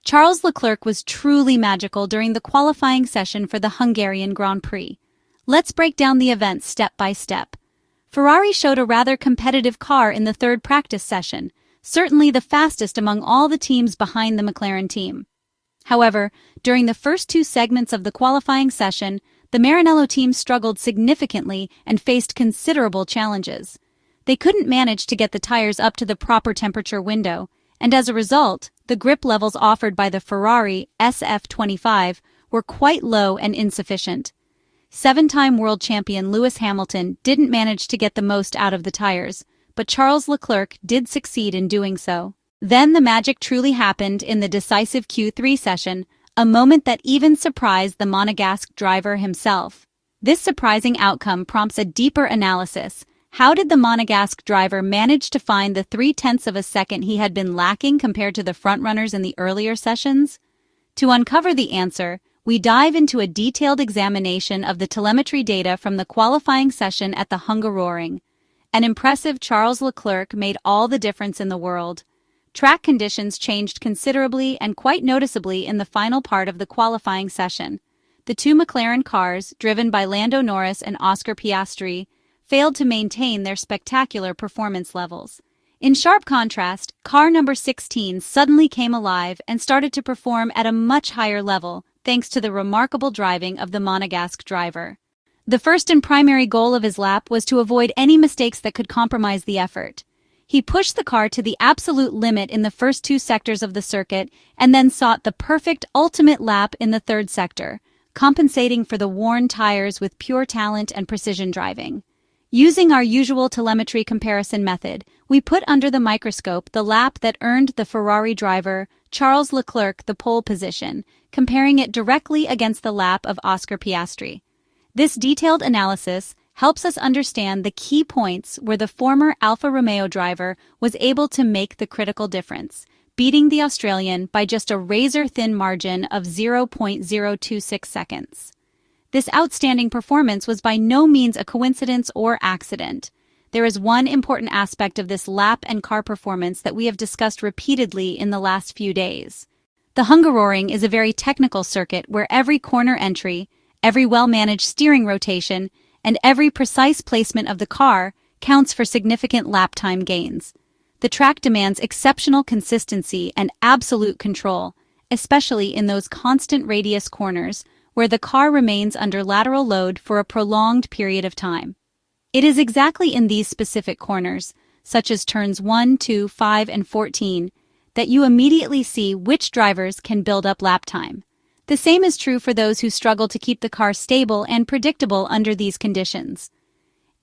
Charles Leclerc was truly magical during the qualifying session for the Hungarian Grand Prix. Let's break down the events step by step. Ferrari showed a rather competitive car in the third practice session, certainly the fastest among all the teams behind the McLaren team. However, during the first two segments of the qualifying session, the Maranello team struggled significantly and faced considerable challenges. They couldn't manage to get the tires up to the proper temperature window, and as a result, the grip levels offered by the Ferrari SF25 were quite low and insufficient. Seven-time world champion Lewis Hamilton didn't manage to get the most out of the tires, but Charles Leclerc did succeed in doing so. Then the magic truly happened in the decisive Q3 session, a moment that even surprised the Monegasque driver himself. This surprising outcome prompts a deeper analysis. How did the Monegasque driver manage to find the 0.3 of a second he had been lacking compared to the frontrunners in the earlier sessions? To uncover the answer, we dive into a detailed examination of the telemetry data from the qualifying session at the Hungaroring. An impressive Charles Leclerc made all the difference in the world. Track conditions changed considerably and quite noticeably in the final part of the qualifying session. The two McLaren cars, driven by Lando Norris and Oscar Piastri, failed to maintain their spectacular performance levels. In sharp contrast, car number 16 suddenly came alive and started to perform at a much higher level, thanks to the remarkable driving of the Monegasque driver. The first and primary goal of his lap was to avoid any mistakes that could compromise the effort. He pushed the car to the absolute limit in the first two sectors of the circuit and then sought the perfect ultimate lap in the third sector, compensating for the worn tires with pure talent and precision driving. Using our usual telemetry comparison method, we put under the microscope the lap that earned the Ferrari driver, Charles Leclerc, the pole position, comparing it directly against the lap of Oscar Piastri. This detailed analysis helps us understand the key points where the former Alfa Romeo driver was able to make the critical difference, beating the Australian by just a razor-thin margin of 0.026 seconds. This outstanding performance was by no means a coincidence or accident. There is one important aspect of this lap and car performance that we have discussed repeatedly in the last few days. The Hungaroring is a very technical circuit where every corner entry, every well-managed steering rotation, and every precise placement of the car counts for significant lap time gains. The track demands exceptional consistency and absolute control, especially in those constant radius corners where the car remains under lateral load for a prolonged period of time. It is exactly in these specific corners, such as turns 1, 2, 5, and 14, that you immediately see which drivers can build up lap time. The same is true for those who struggle to keep the car stable and predictable under these conditions.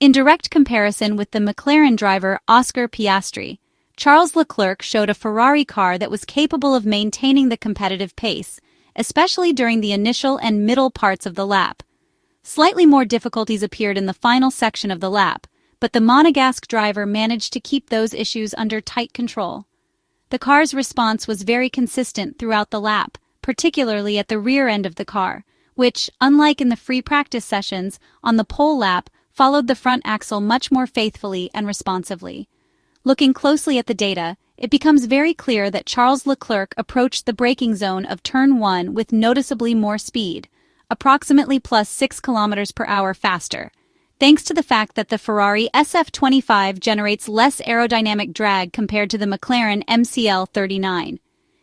In direct comparison with the McLaren driver Oscar Piastri, Charles Leclerc showed a Ferrari car that was capable of maintaining the competitive pace, especially during the initial and middle parts of the lap. Slightly more difficulties appeared in the final section of the lap, but the Monegasque driver managed to keep those issues under tight control. The car's response was very consistent throughout the lap, particularly at the rear end of the car, which, unlike in the free practice sessions, on the pole lap, followed the front axle much more faithfully and responsively. Looking closely at the data, it becomes very clear that Charles Leclerc approached the braking zone of turn 1 with noticeably more speed, approximately plus 6 km per hour faster, thanks to the fact that the Ferrari SF25 generates less aerodynamic drag compared to the McLaren MCL39.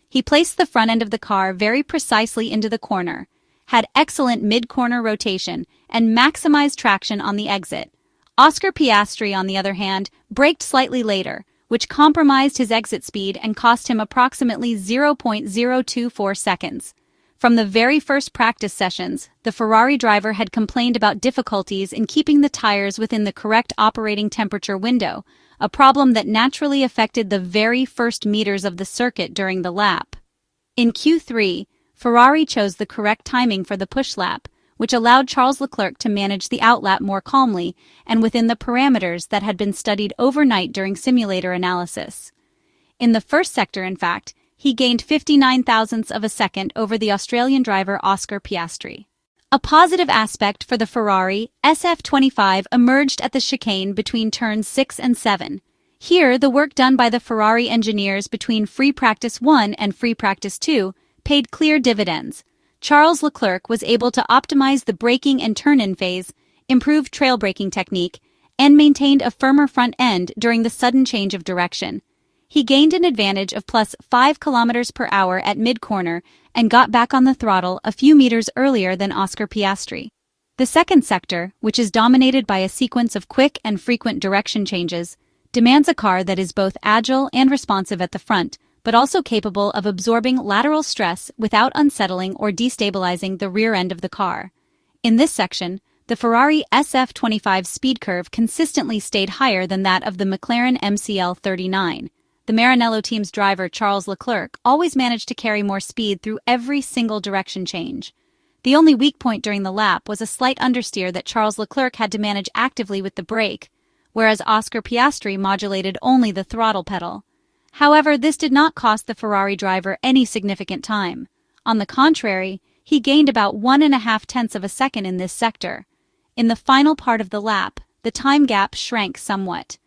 He placed the front end of the car very precisely into the corner, had excellent mid-corner rotation, and maximized traction on the exit. Oscar Piastri, on the other hand, braked slightly later, which compromised his exit speed and cost him approximately 0.024 seconds. From the very first practice sessions, the Ferrari driver had complained about difficulties in keeping the tires within the correct operating temperature window, a problem that naturally affected the very first meters of the circuit during the lap. In Q3, Ferrari chose the correct timing for the push lap, which allowed Charles Leclerc to manage the outlap more calmly and within the parameters that had been studied overnight during simulator analysis. In the first sector, in fact, he gained 59 thousandths of a second over the Australian driver Oscar Piastri. A positive aspect for the Ferrari SF25 emerged at the chicane between turns 6 and 7. Here, the work done by the Ferrari engineers between Free Practice 1 and Free Practice 2 paid clear dividends. Charles Leclerc was able to optimize the braking and turn-in phase, improve trail braking technique, and maintained a firmer front end during the sudden change of direction. He gained an advantage of plus 5 km per hour at mid-corner and got back on the throttle a few meters earlier than Oscar Piastri. The second sector, which is dominated by a sequence of quick and frequent direction changes, demands a car that is both agile and responsive at the front, but also capable of absorbing lateral stress without unsettling or destabilizing the rear end of the car. In this section, the Ferrari SF25 speed curve consistently stayed higher than that of the McLaren MCL39. The Maranello team's driver Charles Leclerc always managed to carry more speed through every single direction change. The only weak point during the lap was a slight understeer that Charles Leclerc had to manage actively with the brake, whereas Oscar Piastri modulated only the throttle pedal. However, this did not cost the Ferrari driver any significant time. On the contrary, he gained about 1.5 tenths of a second in this sector. In the final part of the lap, the time gap shrank somewhat.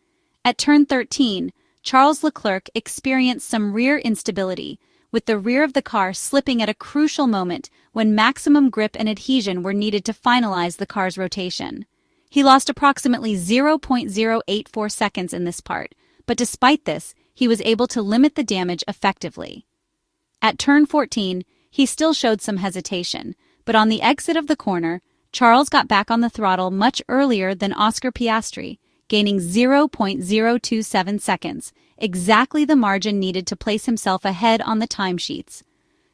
At turn 13, Charles Leclerc experienced some rear instability, with the rear of the car slipping at a crucial moment when maximum grip and adhesion were needed to finalize the car's rotation. He lost approximately 0.084 seconds in this part, but despite this, he was able to limit the damage effectively. At turn 14, he still showed some hesitation, but on the exit of the corner, Charles got back on the throttle much earlier than Oscar Piastri, gaining 0.027 seconds, exactly the margin needed to place himself ahead on the timesheets.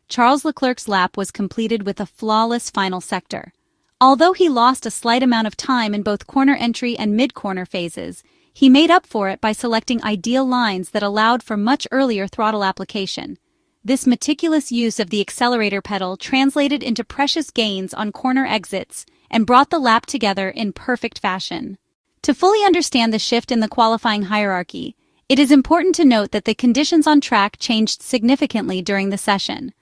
Charles Leclerc's lap was completed with a flawless final sector. Although he lost a slight amount of time in both corner entry and mid-corner phases, he made up for it by selecting ideal lines that allowed for much earlier throttle application. This meticulous use of the accelerator pedal translated into precious gains on corner exits and brought the lap together in perfect fashion. To fully understand the shift in the qualifying hierarchy, it is important to note that the conditions on track changed significantly during the session.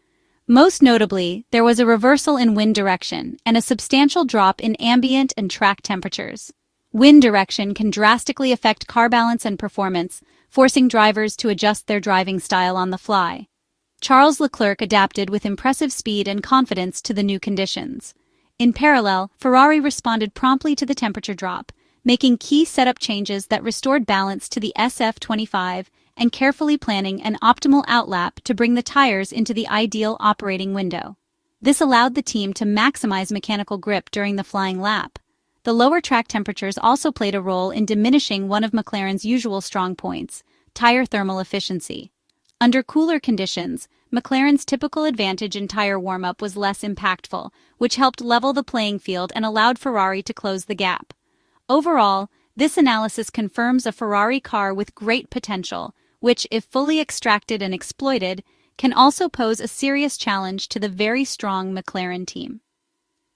Most notably, there was a reversal in wind direction and a substantial drop in ambient and track temperatures. Wind direction can drastically affect car balance and performance, forcing drivers to adjust their driving style on the fly. Charles Leclerc adapted with impressive speed and confidence to the new conditions. In parallel, Ferrari responded promptly to the temperature drop, making key setup changes that restored balance to the SF25 and carefully planning an optimal outlap to bring the tires into the ideal operating window. This allowed the team to maximize mechanical grip during the flying lap. The lower track temperatures also played a role in diminishing one of McLaren's usual strong points, tire thermal efficiency. Under cooler conditions, McLaren's typical advantage in tire warm-up was less impactful, which helped level the playing field and allowed Ferrari to close the gap. Overall, this analysis confirms a Ferrari car with great potential, which, if fully extracted and exploited, can also pose a serious challenge to the very strong McLaren team.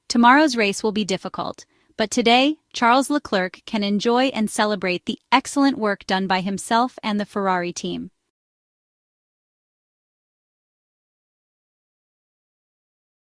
Tomorrow's race will be difficult, but today, Charles Leclerc can enjoy and celebrate the excellent work done by himself and the Ferrari team.